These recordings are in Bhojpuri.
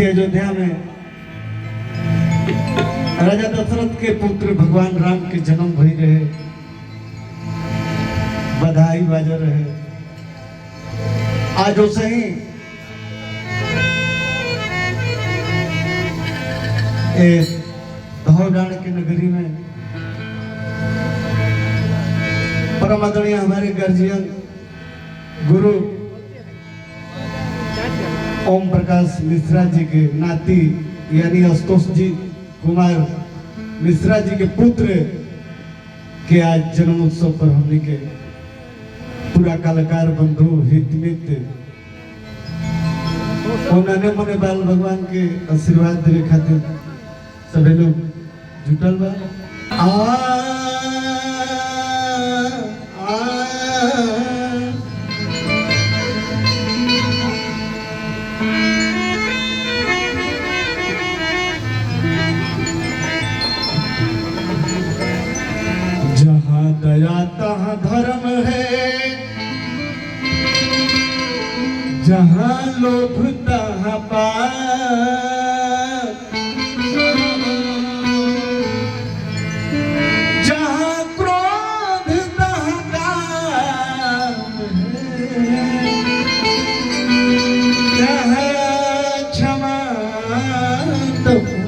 जैसे अयोध्या में राजा दशरथ के पुत्र भगवान राम के जन्म भई रहे, बधाई बाजा रहे। आज वैसे ही धौडाण की नगरी में परम आदरणीय हमारे गार्जियन गुरु ओम प्रकाश मिश्रा जी के नाती यानी आशुतोष जी कुमार मिश्रा जी के पुत्र के आज जन्म उत्सव पर हमने के पूरा कलाकार बंधु हितमित उन्होंने मने बाल भगवान के आशीर्वाद देवे खातिर सभी लोग जुटल बा। जहाँ दया तहाँ धर्म है, जहाँ लोभ तहाँ पाप, जहाँ क्रोध तहाँ काम है, जहाँ क्षमा तहाँ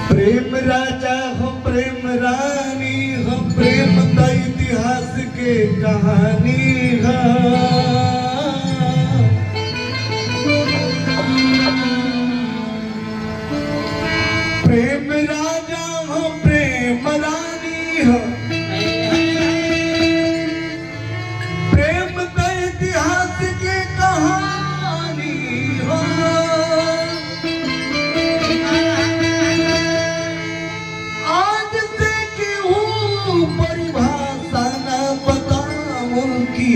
प्रेम राजा हो प्रेम रानी हो, प्रेम का इतिहास के कहानी है। प्रेम राजा हो प्रेम रानी हो, प्रेम का इतिहास के कहानी हो। परिभाषा न बताऊं उनकी,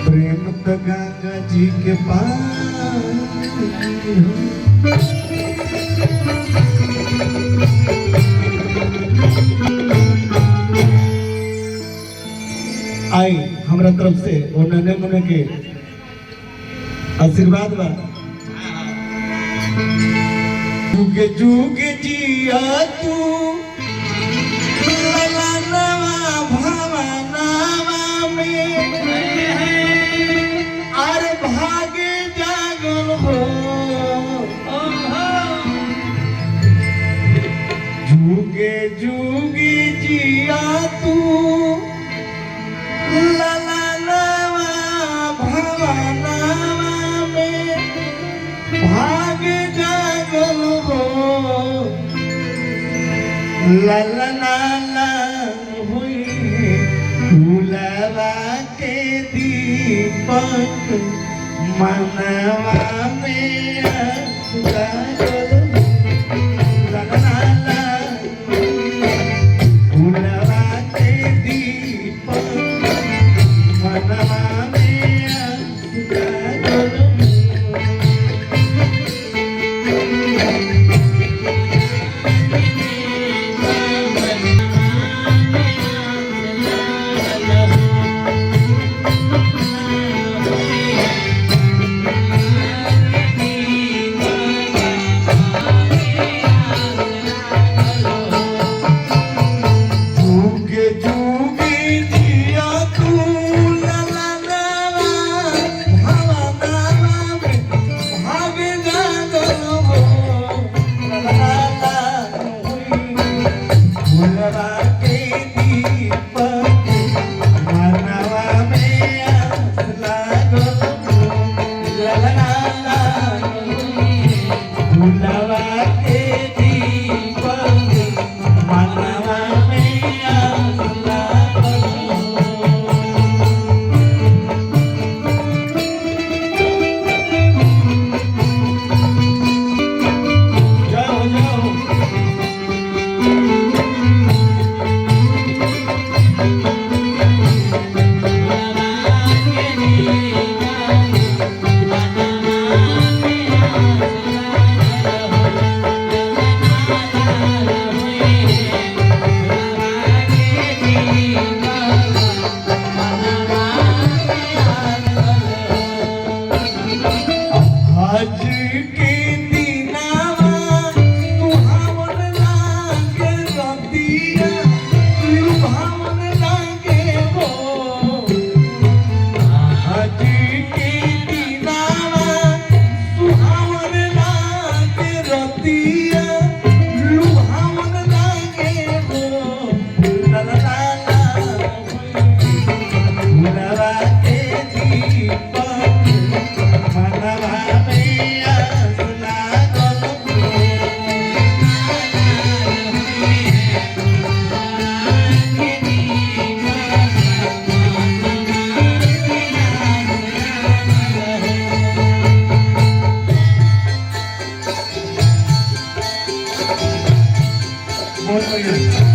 प्रेम तो गंगा जी के पास। आई हमरा तरफ से उन्होंने मुने के आशीर्वाद बा। जुगे जुगे जिया तू भागे जागल हो, जुगे जुगे जिया तू लला नवा भवनवा में भागे जागल हो। ललना हुई फूलवा के दीपक मनवा में फूलवा के दीपक मनवा में आज के दिनावा सुहावन लागे रतिया लुभावन लागे हो आज के दिनावा सुहावन लागे रतिया लुभावन लागे हो ला ला ला मुनवा के दीपक मनवा में आस लागल बहुत बढ़िया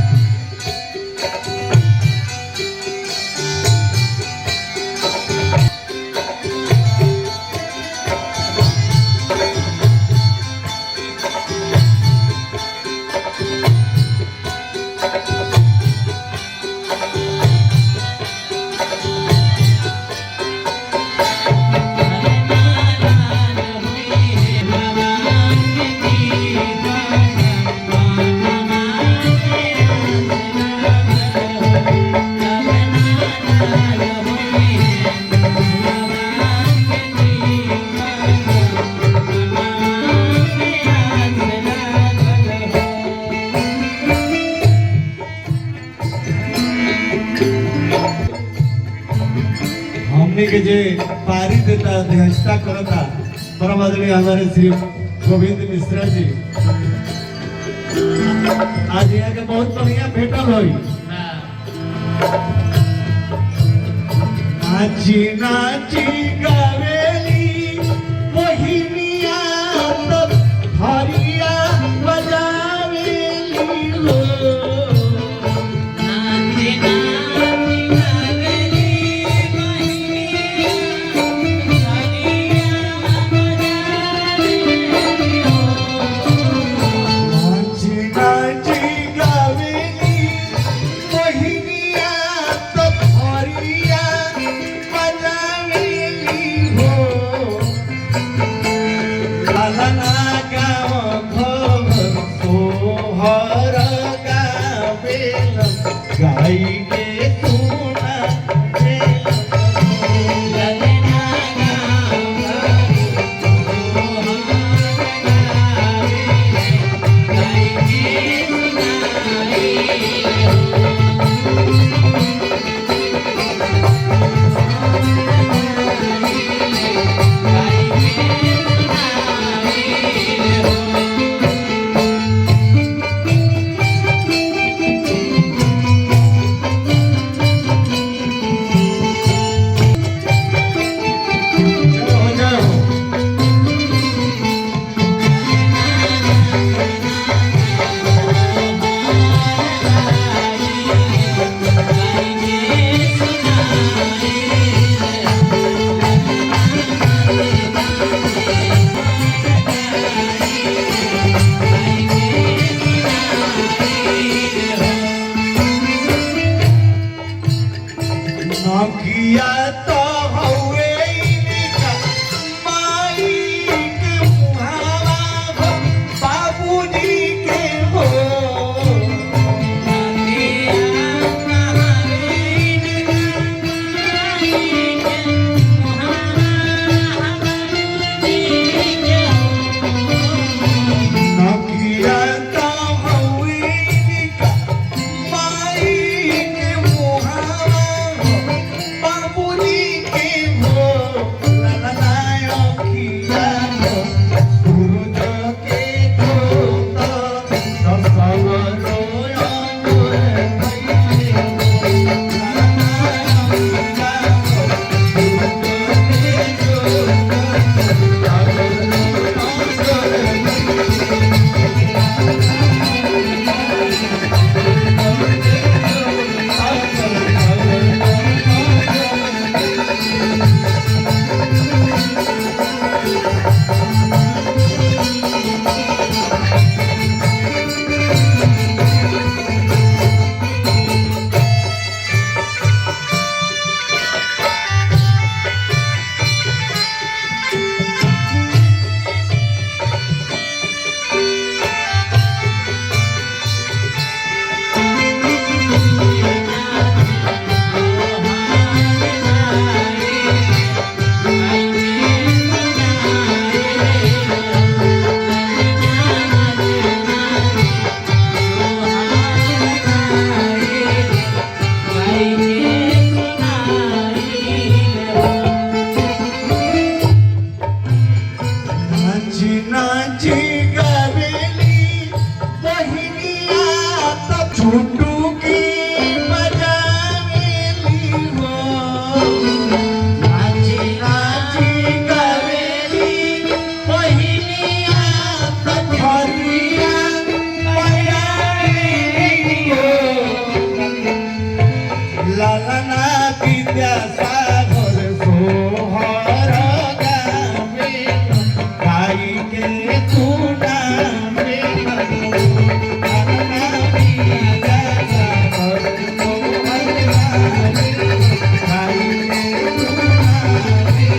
हमने के जे पारी देता अध्यक्षता करता परम आदरणीय हमारे श्री गोविंद मिश्रा जी आज यहाँ के बहुत बढ़िया भेटल हुई नाची नाची गावेली मोहिनिया तब हरिया बजावेली हो गाई के सुना नाची गावेली मोहिनिया तब छुटुकी बजावेली हो नाची नाची गावेली मोहिनिया तब हरिया बजावेली हो लालना विद्यासागर सोहर गावे गाई के तू नामे लालना विद्यासागर सोहर गावे गाई के तू नामे